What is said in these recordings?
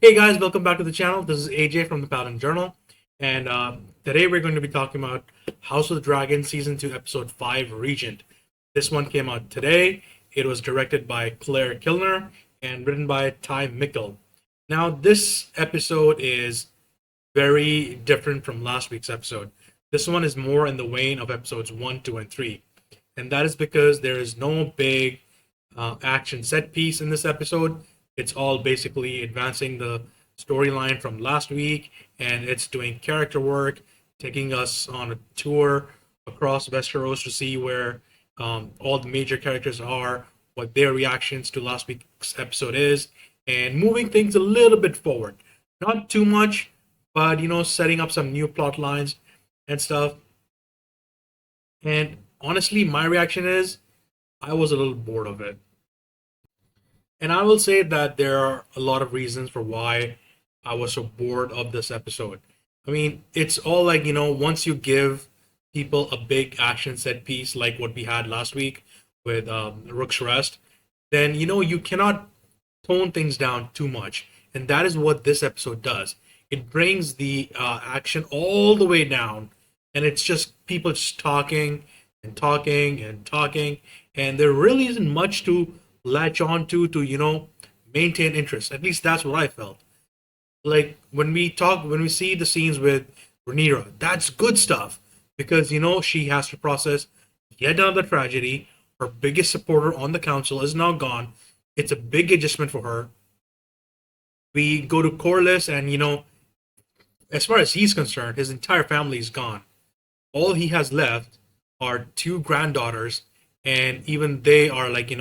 Hey guys, welcome back to the channel. This is AJ from the Paladin Journal, and today we're going to be talking about House of the Dragon Season 2, Episode 5, Regent. This one came out today. It was directed by Clare Kilner and written by Mikkel. Now, this episode is very different from last week's episode. This one is more in the vein of episodes 1, 2, and 3. And that is because there is no big action set piece in this episode. It's all basically advancing the storyline from last week, and it's doing character work, taking us on a tour across Westeros to see where all the major characters are, what their reactions to last week's episode is, and moving things a little bit forward. Not too much, but setting up some new plot lines and stuff. And honestly, my reaction is I was a little bored of it. And I will say that there are a lot of reasons for why I was so bored of this episode. I mean, it's all like, once you give people a big action set piece like what we had last week with Rook's Rest, then, you cannot tone things down too much. And that is what this episode does. It brings the action all the way down, and it's just people just talking and talking and talking, and there really isn't much to latch on to maintain interest. At least that's what I felt. Like when we see the scenes with Rhaenyra, that's good stuff because she has to process yet another tragedy. Her biggest supporter on the council is now gone. It's a big adjustment for her. We go to Corlys, and as far as he's concerned, his entire family is gone. All he has left are two granddaughters, and even they are like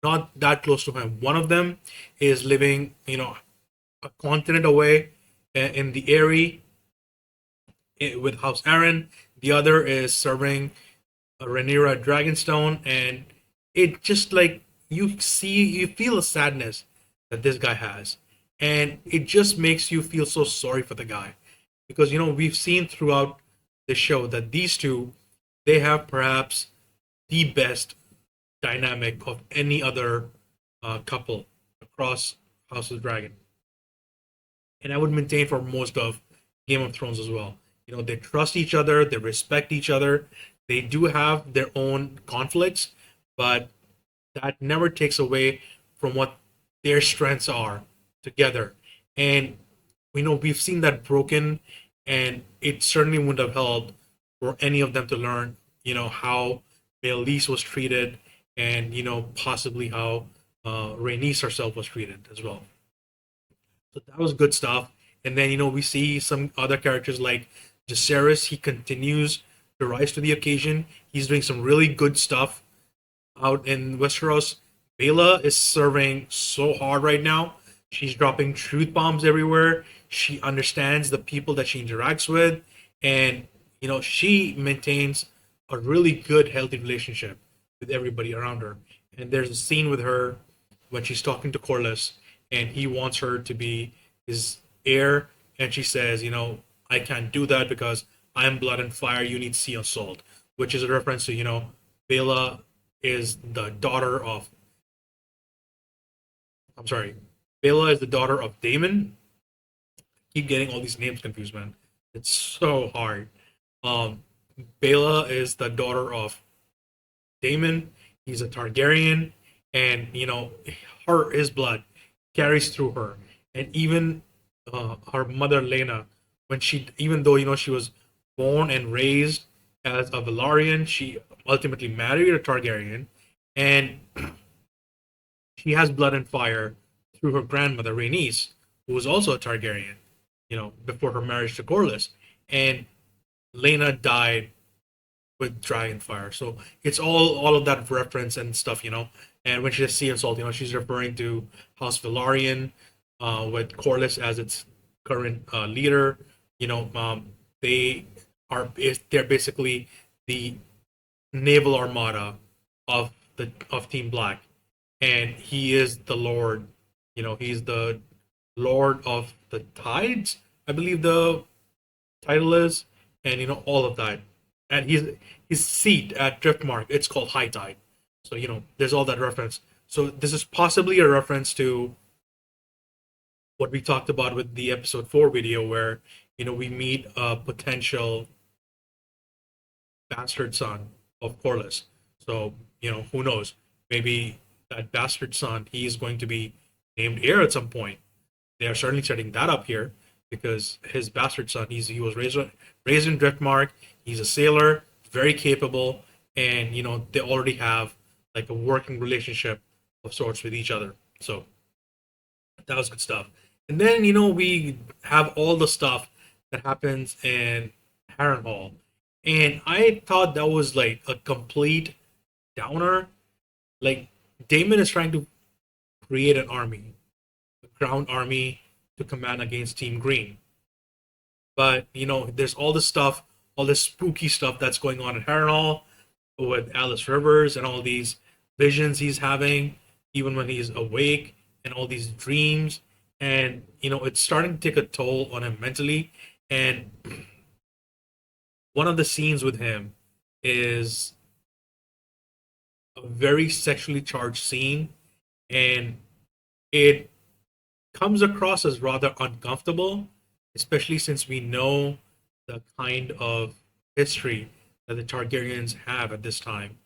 not that close to him. One of them is living a continent away in the Eyrie with House Aaron. The other is serving Rhaenyra Dragonstone, and it just like you feel a sadness that this guy has, and it just makes you feel so sorry for the guy because we've seen throughout the show that these two, they have perhaps the best dynamic of any other couple across House of the Dragon, and I would maintain for most of Game of Thrones as well. They trust each other, they respect each other. They do have their own conflicts, but that never takes away from what their strengths are together. And we've seen that broken, and it certainly wouldn't have helped for any of them to learn, how Elise was treated, and possibly how Rhaenys herself was treated as well. So that was good stuff. And then we see some other characters like Jacaerys. He continues to rise to the occasion. He's doing some really good stuff out in Westeros. Bela is serving so hard right now. She's dropping truth bombs everywhere. She understands the people that she interacts with, and she maintains a really good, healthy relationship with everybody around her. And there's a scene with her when she's talking to Corlys, and he wants her to be his heir, and she says, I can't do that because I am blood and fire. You need sea and salt, which is a reference to Bela is the daughter of. I'm sorry, Bela is the daughter of Daemon. Keep getting all these names confused, man. It's so hard. Um, Bela is the daughter of Daemon. He's a Targaryen, and his blood carries through her, and even her mother Lena, when even though she was born and raised as a Velaryon, she ultimately married a Targaryen, and she has blood and fire through her grandmother Rhaenys, who was also a Targaryen, before her marriage to Corlys, and Lena died with dragon fire. So it's all of that reference and stuff. And when she says sea and salt, she's referring to House Velaryon, with Corlys as its current leader. They they're basically the naval armada of Team Black, and he is the Lord. He's the Lord of the Tides, I believe the title is, and all of that. And his seat at Driftmark, it's called High Tide. So there's all that reference. So this is possibly a reference to what we talked about with the episode 4 video, where we meet a potential bastard son of Corliss. So who knows? Maybe that bastard son, he is going to be named heir at some point. They are certainly setting that up here because his bastard son, he was raised in Driftmark. He's a sailor, very capable, and they already have like a working relationship of sorts with each other. So that was good stuff. And then we have all the stuff that happens in Harrenhal, and I thought that was like a complete downer. Like Damon is trying to create an army, a ground army to command against Team Green. But there's all this stuff, all this spooky stuff that's going on in Harrenhal with Alice Rivers and all these visions he's having, even when he's awake, and all these dreams. And it's starting to take a toll on him mentally. And one of the scenes with him is a very sexually charged scene, and it comes across as rather uncomfortable, especially since we know the kind of history that the Targaryens have at this time.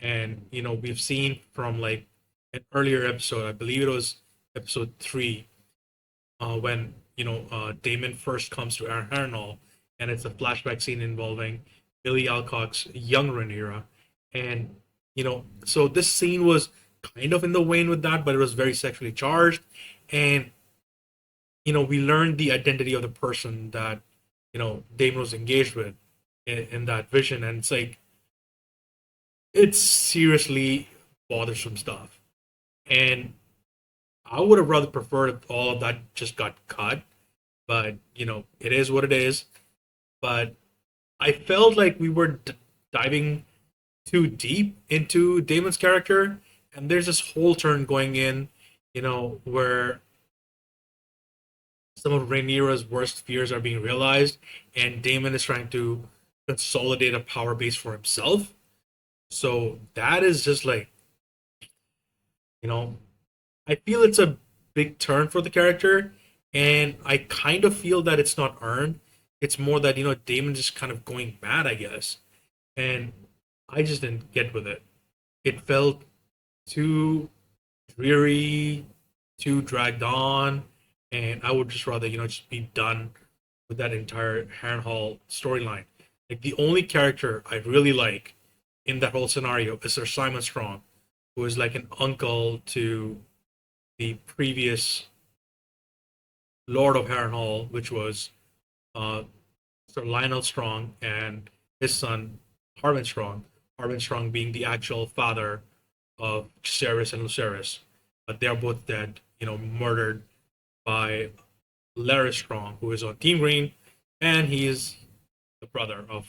And we've seen from like an earlier episode, I believe it was episode 3, when Damon first comes to Harrenhal, and it's a flashback scene involving Billy Alcock's young Rhaenyra. And so this scene was kind of in the vein with that, but it was very sexually charged. And we learned the identity of the person that Damon was engaged with in that vision, and it's like it's seriously bothersome stuff. And I would have rather preferred if all of that just got cut, but it is what it is. But I felt like we were diving too deep into Damon's character, and there's this whole turn going in, where some of Rhaenyra's worst fears are being realized, and Damon is trying to consolidate a power base for himself. So that is just like, you know, I feel it's a big turn for the character, and I kind of feel that it's not earned. It's more that Damon's just kind of going mad, I guess, and I just didn't get with it. It felt too dreary, too dragged on, and I would just rather just be done with that entire Harrenhal storyline. Like the only character I really like in that whole scenario is Sir Simon Strong, who is like an uncle to the previous Lord of Harrenhal, which was uh, Sir Lionel Strong and his son Harwin Strong. Harwin Strong being the actual father of Jacaerys and Lucerys, but they are both dead. Murdered by Larys Strong, who is on Team Green, and he is the brother of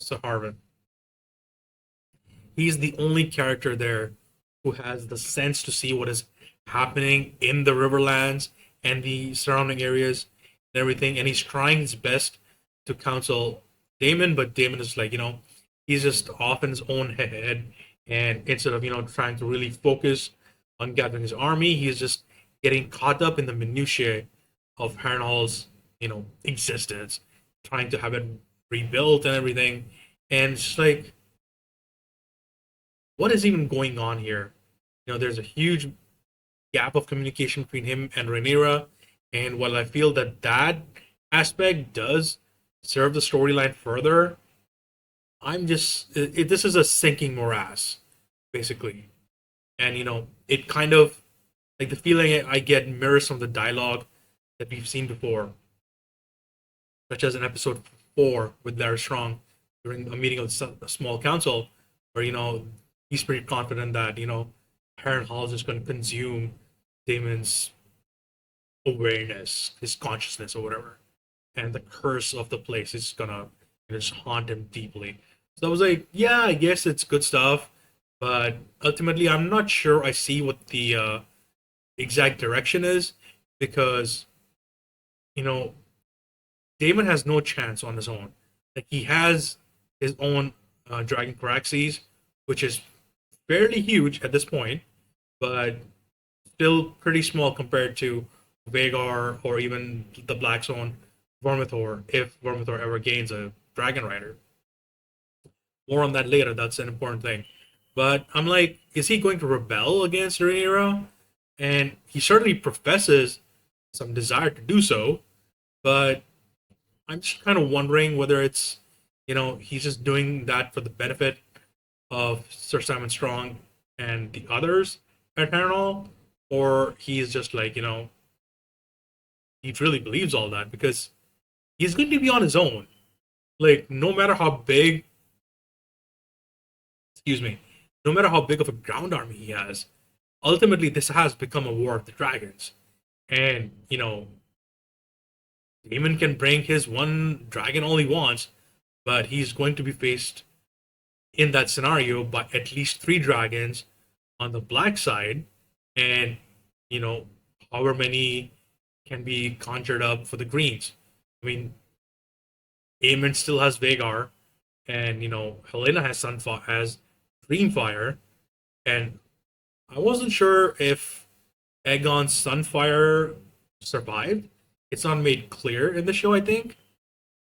Sir Harwin. He's the only character there who has the sense to see what is happening in the Riverlands and the surrounding areas and everything. And he's trying his best to counsel Damon, but Damon is like, he's just off in his own head. And instead of, trying to really focus on gathering his army, he's just getting caught up in the minutiae of Harrenhal's, existence, trying to have it rebuilt and everything. And it's just like, what is even going on here? There's a huge gap of communication between him and Rhaenyra, and while I feel that that aspect does serve the storyline further, this is a sinking morass, basically, and it kind of like the feeling I get mirrors some of the dialogue that we've seen before, such as in episode 4 with Larry Strong during a meeting of a small council, where he's pretty confident that Harrenhal is just going to consume Damon's awareness, his consciousness, or whatever, and the curse of the place is gonna just haunt him deeply. So I was like, yeah, I guess it's good stuff, but ultimately, I'm not sure I see what the exact direction is, because you know Damon has no chance on his own. Like he has his own Dragon Caraxes, which is fairly huge at this point, but still pretty small compared to Vagar or even the Black Zone Vormithor, if Vormithor ever gains a Dragon Rider. More on that later. That's an important thing. But I'm like, is he going to rebel against Rhaenyra? And he certainly professes some desire to do so, but I'm just kind of wondering whether it's, he's just doing that for the benefit of Sir Simon Strong and the others at Harrenhal, or he's just like, he really believes all that because he's going to be on his own. Like, no matter how big, excuse me, no matter how big of a ground army he has, ultimately this has become a war of the dragons. And, Daemon can bring his one dragon all he wants, but he's going to be faced in that scenario by at least three dragons on the black side, and you know, however many can be conjured up for the greens. I mean, Aemon still has Vagar, and Helena has has Dreamfire, and I wasn't sure if Aegon's Sunfire survived. It's not made clear in the show. I think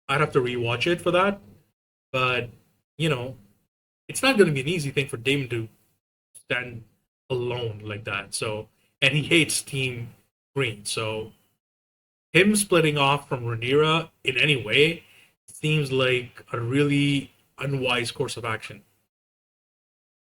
I'd have to rewatch it for that, but you know, it's not going to be an easy thing for Damon to stand alone like that. So, and he hates Team Green. So, him splitting off from Rhaenyra in any way seems like a really unwise course of action.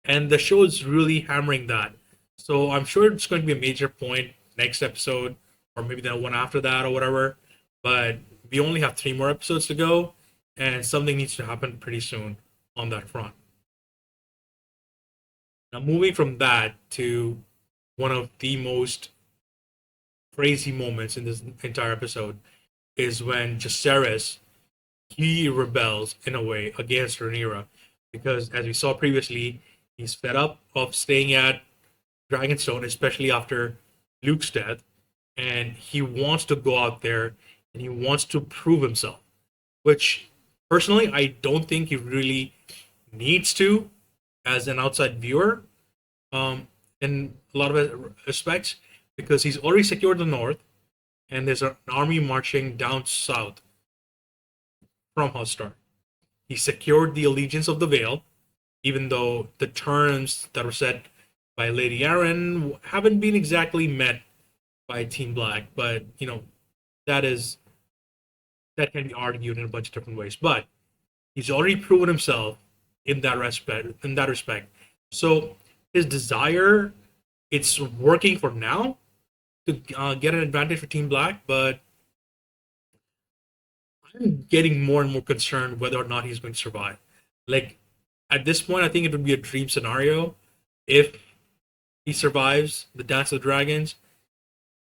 And the show is really hammering that. So, I'm sure it's going to be a major point next episode, or maybe the one after that, or whatever. But we only have 3 more episodes to go, and something needs to happen pretty soon on that front. Now, moving from that to one of the most crazy moments in this entire episode is when Jacaerys he rebels in a way against Rhaenyra because, as we saw previously, he's fed up of staying at Dragonstone, especially after Luke's death, and he wants to go out there and he wants to prove himself. Which, personally, I don't think he really needs to as an outside viewer, in a lot of respects, because he's already secured the north, and there's an army marching down south from House Stark. He secured the allegiance of the Vale, even though the terms that were set by Lady Arryn haven't been exactly met by Team Black. But that is that can be argued in a bunch of different ways. But he's already proven himself in that respect. So his desire, it's working for now to get an advantage for Team Black, but I'm getting more and more concerned whether or not he's going to survive. Like, at this point, I think it would be a dream scenario if he survives the Dance of the Dragons.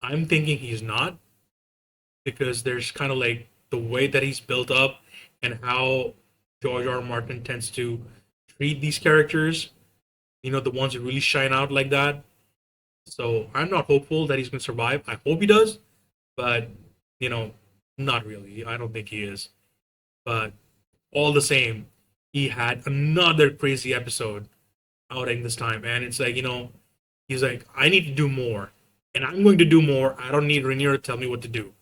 I'm thinking he's not, because there's kind of like the way that he's built up and how George R. R. Martin tends to treat these characters, the ones who really shine out like that. So I'm not hopeful that he's going to survive. I hope he does, but not really. I don't think he is. But all the same, he had another crazy episode outing this time, and it's like he's like, I need to do more, and I'm going to do more. I don't need Rhaenyra to tell me what to do.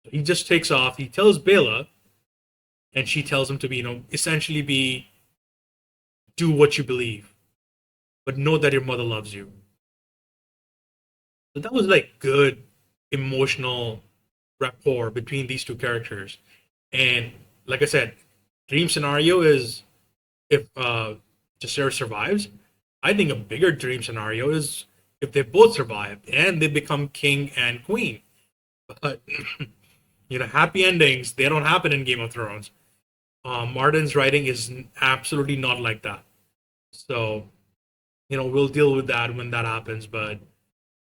He just takes off. He tells Bela, and she tells him to be, essentially be, do what you believe, but know that your mother loves you. So that was like good emotional rapport between these two characters. And like I said, dream scenario is if Jacaerys survives. I think a bigger dream scenario is if they both survive and they become king and queen. But happy endings, they don't happen in Game of Thrones. Martin's writing is absolutely not like that. So, we'll deal with that when that happens. But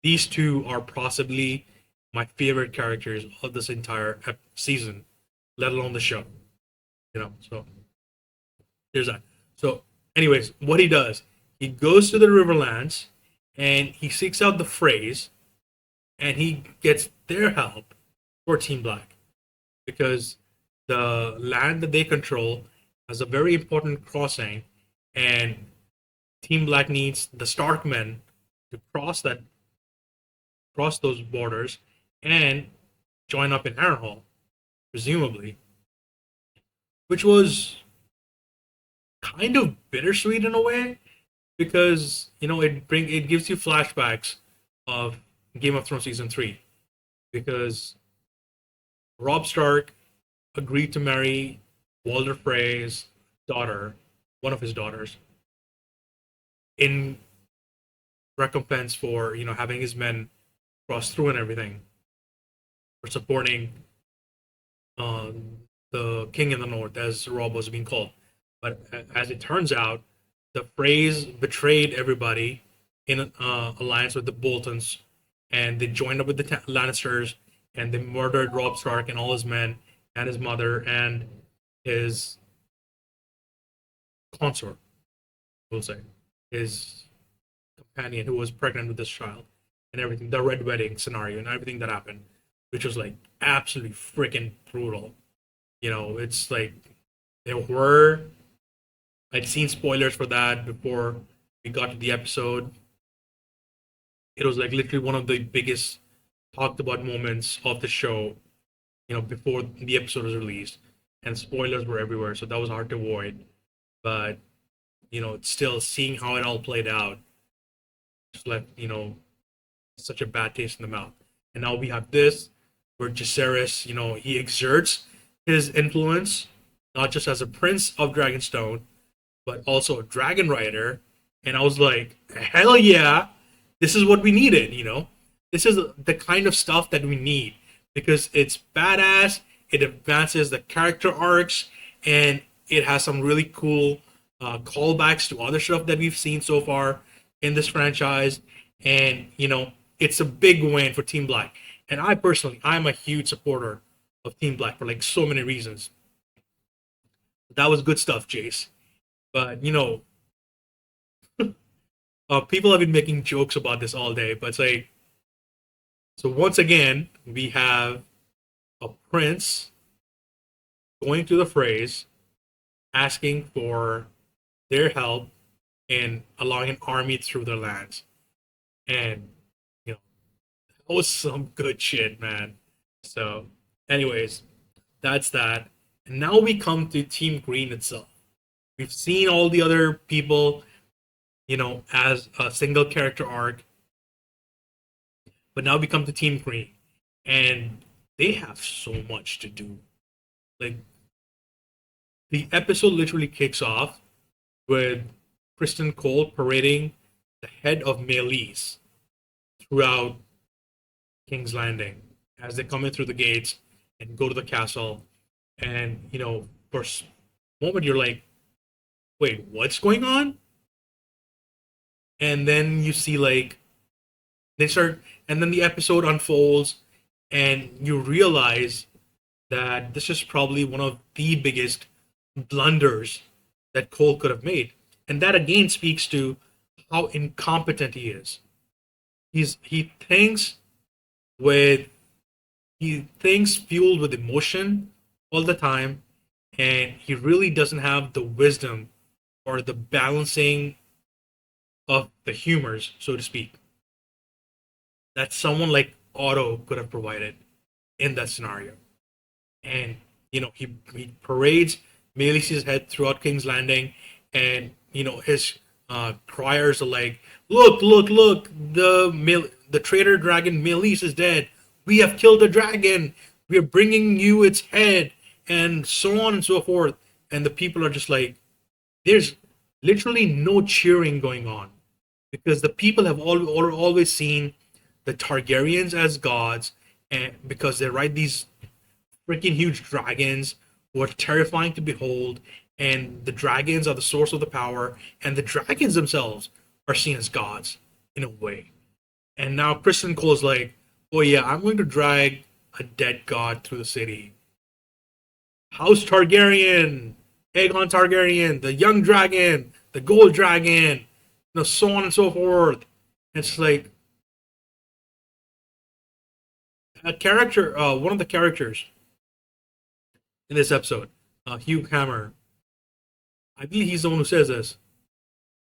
these two are possibly my favorite characters of this entire season, let alone the show. So there's that. So, anyways, what he does, he goes to the Riverlands and he seeks out the Freys, and he gets their help for Team Black because the land that they control has a very important crossing, and Team Black needs the Starkmen to cross that cross those borders and join up in Harrenhal, presumably, which was kind of bittersweet in a way because it gives you flashbacks of Game of Thrones season 3 because Robb Stark agreed to marry Walder Frey's daughter, one of his daughters, in recompense for having his men cross through and everything, for supporting um, the King in the North, as Robb was being called. But as it turns out, the Freys betrayed everybody in alliance with the Boltons, and they joined up with the Lannisters, and they murdered Robb Stark and all his men, and his mother, and his consort, we'll say, his companion who was pregnant with this child, and everything, the Red Wedding scenario, and everything that happened, which was like absolutely freaking brutal. It's like there were I'd seen spoilers for that before we got to the episode. It was like literally one of the biggest talked about moments of the show, before the episode was released. And spoilers were everywhere, so that was hard to avoid. But, still seeing how it all played out just left, such a bad taste in the mouth. And now we have this where Jacaerys, he exerts his influence, not just as a prince of Dragonstone, but also a dragon rider. And I was like, hell yeah, this is what we needed, This is the kind of stuff that we need because it's badass, it advances the character arcs, and it has some really cool callbacks to other stuff that we've seen so far in this franchise. And, it's a big win for Team Black. And I'm a huge supporter of Team Black for like so many reasons. That was good stuff, Jace. But people have been making jokes about this all day. But it's like, so once again, we have a prince going to the Freys, asking for their help in allowing an army through their lands, and that was some good shit, man. So, anyways, that's that. And now we come to Team Green itself. We've seen all the other people, as a single character arc. But now we come to Team Green. And they have so much to do. Like, the episode literally kicks off with Kristen Cole parading the head of Melees throughout King's Landing as they come in through the gates and go to the castle. And, for a moment you're like, wait, what's going on? And then you see like they start, and then the episode unfolds, and you realize that this is probably one of the biggest blunders that Cole could have made, and that again speaks to how incompetent he is. He thinks with he thinks fueled with emotion all the time, and he really doesn't have the wisdom or the balancing of the humors, so to speak, that someone like Otto could have provided in that scenario. And he parades Melis's head throughout King's Landing, and his criers are like, "Look, look, look! The traitor dragon Melis is dead. We have killed the dragon. We are bringing you its head," and so on and so forth. And the people are just like, there's literally no cheering going on because the people have always seen the Targaryens as gods, and because they ride these freaking huge dragons who are terrifying to behold, and the dragons are the source of the power, and the dragons themselves are seen as gods in a way. And now Kristen Cole's like, oh yeah, I'm going to drag a dead god through the city. House Targaryen, Aegon Targaryen, the young dragon, the gold dragon, so on and so forth. And it's like a character, one of the characters in this episode, Hugh Hammer, I believe he's the one who says this.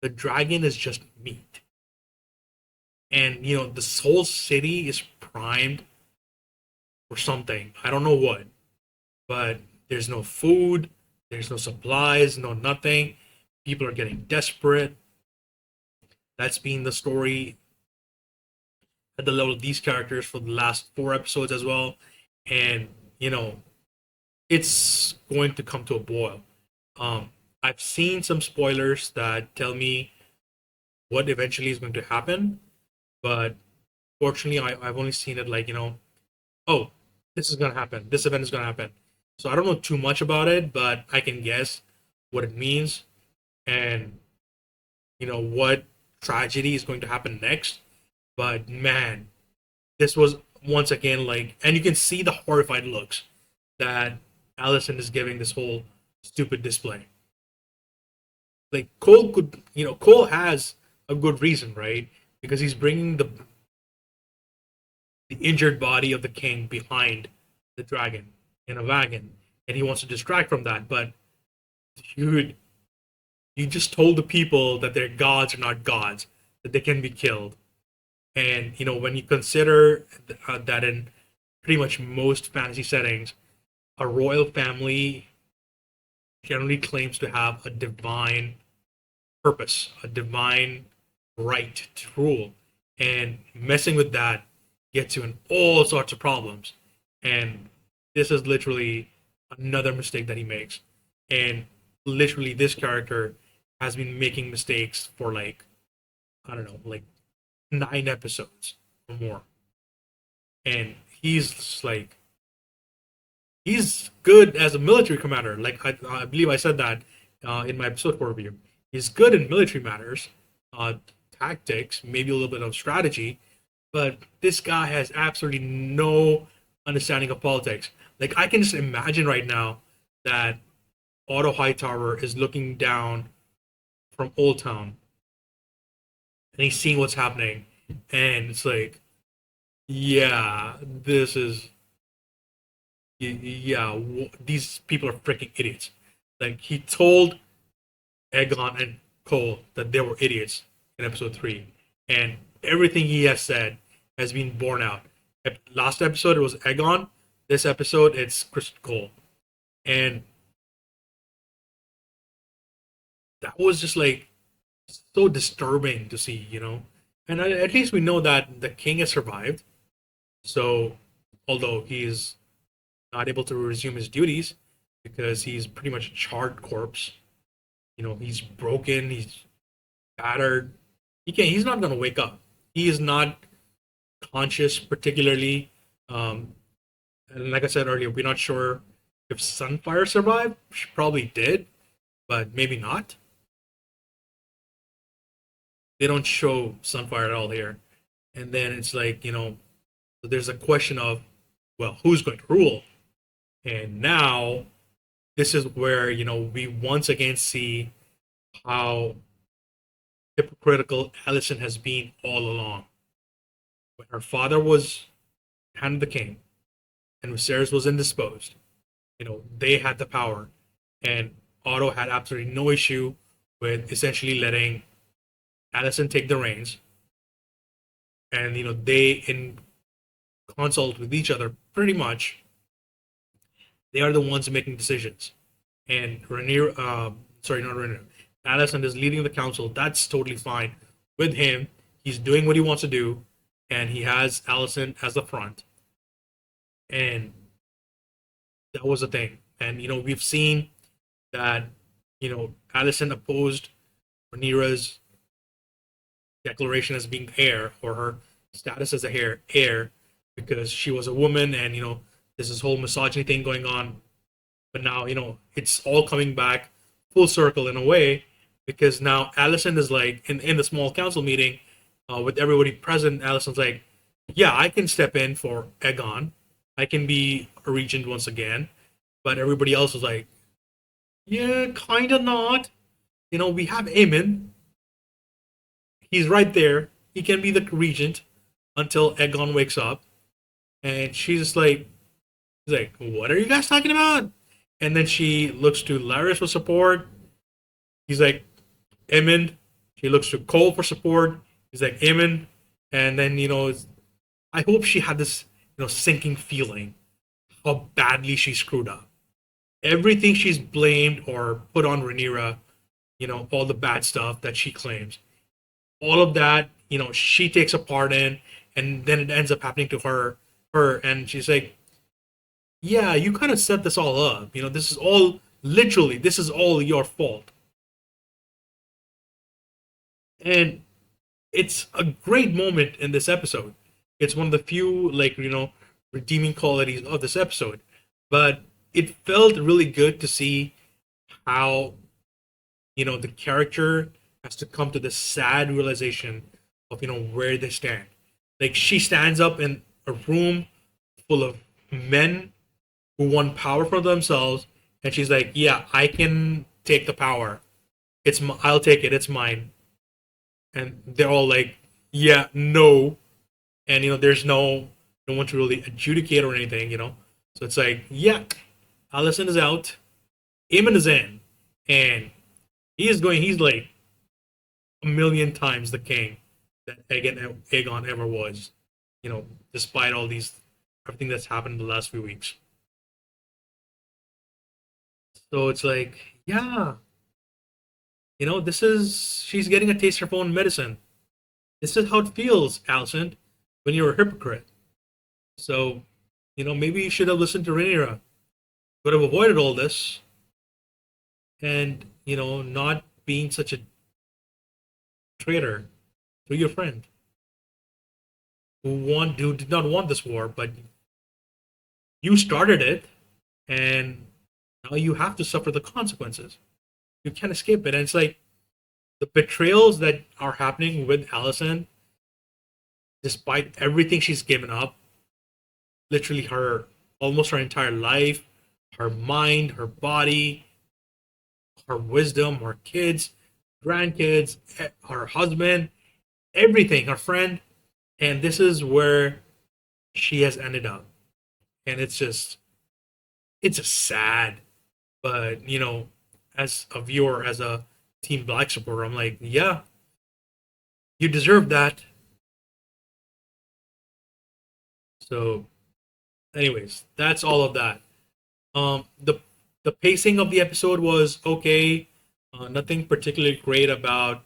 The dragon is just meat. and this whole city is primed for something. I don't know what, but there's no food, there's no supplies, no nothing. People are getting desperate. That's been the story at the level of these characters for the last 4 episodes as well. And, you know, it's going to come to a boil. Um, I've seen some spoilers that tell me what eventually is going to happen, but fortunately, I've only seen it like, oh, this is going to happen. This event is going to happen. So I don't know too much about it, but I can guess what it means and, what tragedy is going to happen next. But man, this was once again like, and you can see the horrified looks that Allison is giving this whole stupid display. Like Cole could, Cole has a good reason, right? Because he's bringing the injured body of the king behind the dragon in a wagon, and he wants to distract from that. But dude, you just told the people that their gods are not gods, that they can be killed. And when you consider that in pretty much most fantasy settings, a royal family generally claims to have a divine purpose, a divine right to rule, and messing with that gets you in all sorts of problems. And this is literally another mistake that he makes. And literally, this character has been making mistakes for like, I don't know, like 9 episodes or more. And he's like, he's good as a military commander. Like I believe I said that in my episode 4 review. He's good in military matters, uh, tactics, maybe a little bit of strategy, but this guy has absolutely no understanding of politics. Like I can just imagine right now that Otto Hightower is looking down from Old Town and he's seeing what's happening, and it's like, yeah, this is yeah, these people are freaking idiots. Like he told Egon and Cole that they were idiots in episode 3, and everything he has said has been borne out. Last episode it was Egon. This episode it's Chris Cole, and that was just like so disturbing to see, And at least we know that the king has survived. So, although he is not able to resume his duties because he's pretty much a charred corpse, he's broken, he's battered. He's not gonna wake up. He is not conscious particularly. And like I said earlier, we're not sure if Sunfire survived. She probably did, but maybe not. They don't show Sunfire at all here. And then it's like, there's a question of, well, who's going to rule? And now this is where, we once again see how hypocritical Allison has been all along. When her father was handed the king and Viserys was indisposed, they had the power. And Otto had absolutely no issue with essentially letting Allison take the reins. And, they, in consult with each other, pretty much, they are the ones making decisions. And sorry, not Rhaenyra, Allison is leading the council. That's totally fine with him. He's doing what he wants to do, and he has Allison as the front. And that was the thing. And we've seen that Allison opposed Rhaenyra's declaration as being heir, or her status as a heir, because she was a woman, and there's this whole misogyny thing going on. But now it's all coming back full circle in a way, because now Allison is like in the small council meeting with everybody present. Allison's like, yeah, I can step in for Aegon. I can be a regent once again. But everybody else was like, yeah, kind of not. We have Aemon. He's right there. He can be the regent until Aegon wakes up. And she's just like, what are you guys talking about? And then she looks to Larys for support. He's like, Aemon. She looks to Cole for support. He's like, Aemon. And then, I hope she had this, sinking feeling how badly she screwed up. Everything she's blamed or put on Rhaenyra, all the bad stuff that she claims, all of that, she takes a part in, and then it ends up happening to her, and she's like, yeah, you kind of set this all up. This is all literally, this is all your fault. And it's a great moment in this episode. It's one of the few, like, redeeming qualities of this episode. But it felt really good to see how, the character has to come to this sad realization of, where they stand. Like, she stands up in a room full of men who want power for themselves, and she's like, yeah, I can take the power. I'll take it. It's mine. And they're all like, yeah, no. And there's no one to really adjudicate or anything. So it's like, yeah, Allison is out, Aemon is in, and he's like a million times the king that Aegon ever was. Despite all these everything that's happened in the last few weeks. So it's like, yeah, this is she's getting a taste of her own medicine. This is how it feels, Allison, when you're a hypocrite. So, maybe you should have listened to Rhaenyra. Would have avoided all this, and not being such a traitor to your friend who did not want this war, but you started it, and now you have to suffer the consequences. You can't escape it. And it's like the betrayals that are happening with Allison, despite everything she's given up, literally her almost her entire life, her mind, her body, her wisdom, her kids, grandkids, her husband, everything, her friend. And this is where she has ended up. And it's just sad. But, as a viewer, as a Team Black supporter, I'm like, yeah, you deserve that. So, anyways, that's all of that. The pacing of the episode was okay. Nothing particularly great about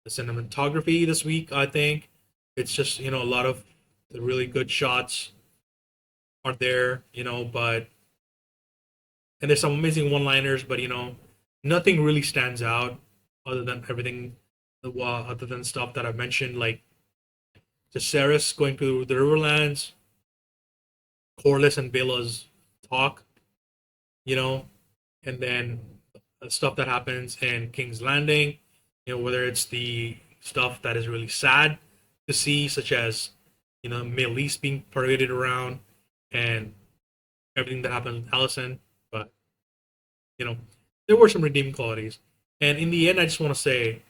the cinematography this week. I think it's just a lot of the really good shots are there. But and there's some amazing one-liners, but nothing really stands out other than everything, other than stuff that I mentioned, like Jacaerys going to the Riverlands, Corlys and Bella's talk, you know, and then stuff that happens in King's Landing, whether it's the stuff that is really sad to see, such as, Meleese being paraded around and everything that happened with Allison. But, you know, there were some redeeming qualities. And in the end, I just want to say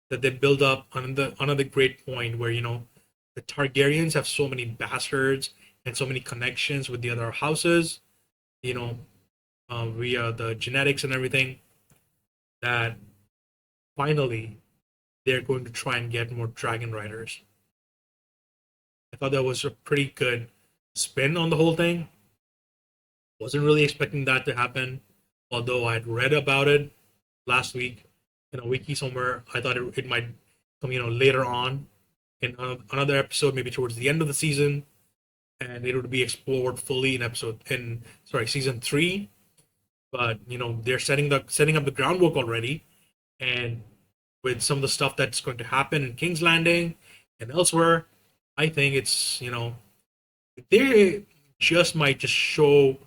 that they build up on another great point where, the Targaryens have so many bastards and so many connections with the other houses, you know, via the genetics and everything, that finally they're going to try and get more dragon riders. I thought that was a pretty good spin on the whole thing. Wasn't really expecting that to happen, although I had read about it last week in a wiki somewhere. I thought it might come, later on in another episode, maybe towards the end of the season, and it would be explored fully in season 3. But they're setting up the groundwork already, and with some of the stuff that's going to happen in King's Landing and elsewhere, I think it's they just might just show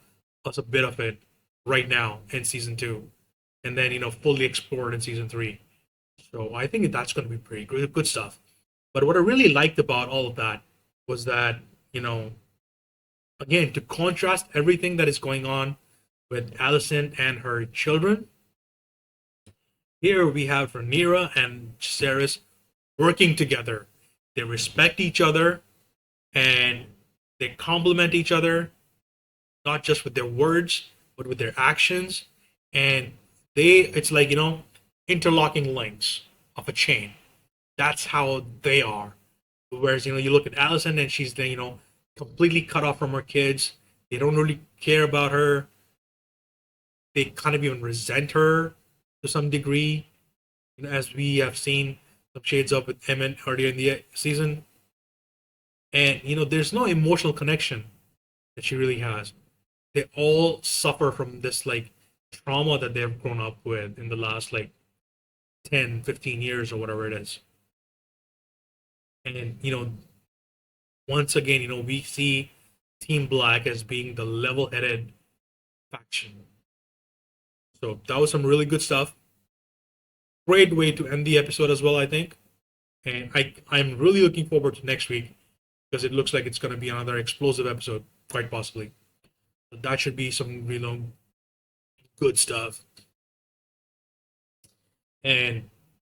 us a bit of it right now in season 2, and then fully explored in season 3. So I think that's going to be pretty good stuff. But what I really liked about all of that was that again, to contrast everything that is going on with Alicent and her children, here we have Rhaenyra and Jacaerys working together. They respect each other and they complement each other, not just with their words, but with their actions. And it's like, interlocking links of a chain. That's how they are. Whereas you look at Allison and she's then completely cut off from her kids. They don't really care about her. They kind of even resent her to some degree, as we have seen some shades of with Emmett earlier in the season. And there's no emotional connection that she really has. They all suffer from this like trauma that they've grown up with in the last like 10, 15 years or whatever it is. And once again, we see Team Black as being the level-headed faction. So that was some really good stuff. Great way to end the episode as well, I think. And I'm really looking forward to next week because it looks like it's going to be another explosive episode, quite possibly. So that should be some good stuff. And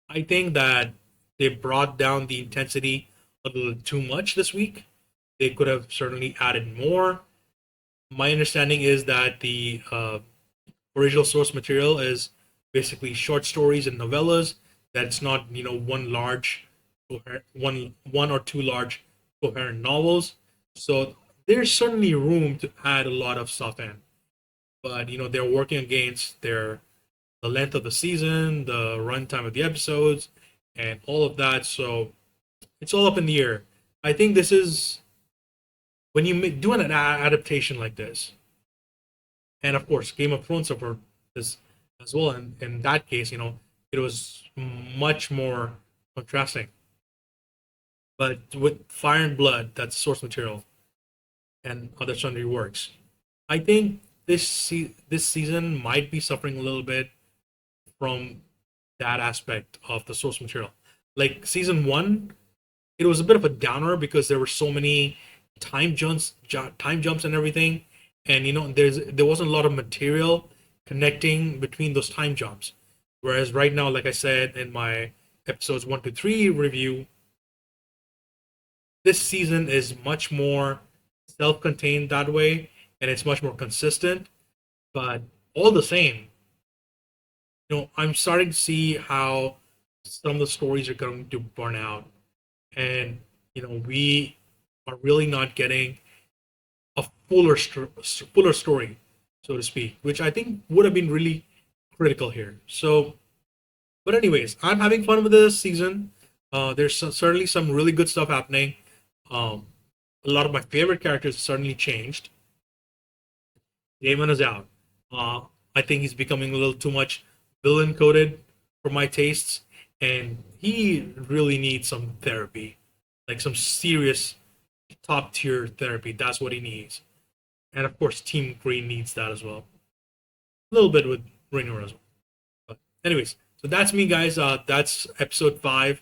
I think that they brought down the intensity a little too much this week. They could have certainly added more. My understanding is that the original source material is basically short stories and novellas. That it's not one or two large coherent novels. So there's certainly room to add a lot of stuff in. But they're working against the length of the season, the runtime of the episodes, and all of that. So it's all up in the air. I think this is when you do an adaptation like this, and of course, Game of Thrones suffered this as well. And in that case, it was much more contrasting. But with Fire and Blood, that's source material, and other sundry works, I think this season might be suffering a little bit from that aspect of the source material. Like season one, it was a bit of a downer because there were so many time jumps and everything, and there wasn't a lot of material connecting between those time jumps. Whereas right now, like I said in my episodes 1 to 3 review, this season is much more self-contained that way, and it's much more consistent. But all the same, I'm starting to see how some of the stories are going to burn out, and we are really not getting a fuller story, so to speak, which I think would have been really critical here. So, but anyways, I'm having fun with this season. There's certainly some really good stuff happening. A lot of my favorite characters certainly changed. Damon is out. I think he's becoming a little too much villain coded for my tastes, and he really needs some therapy, like some serious top tier therapy. That's what he needs. And of course, Team Green needs that as well. A little bit with Raynor as well. But anyways, so that's me, guys. That's episode 5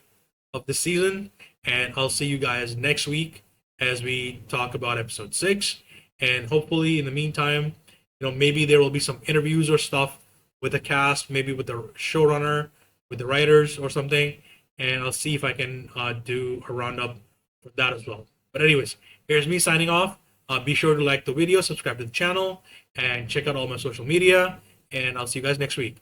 of the season, and I'll see you guys next week as we talk about episode 6. And hopefully, in the meantime, maybe there will be some interviews or stuff with the cast, maybe with the showrunner, with the writers or something, and I'll see if I can do a roundup for that as well. But anyways, here's me signing off. Be sure to like the video, subscribe to the channel, and check out all my social media, and I'll see you guys next week.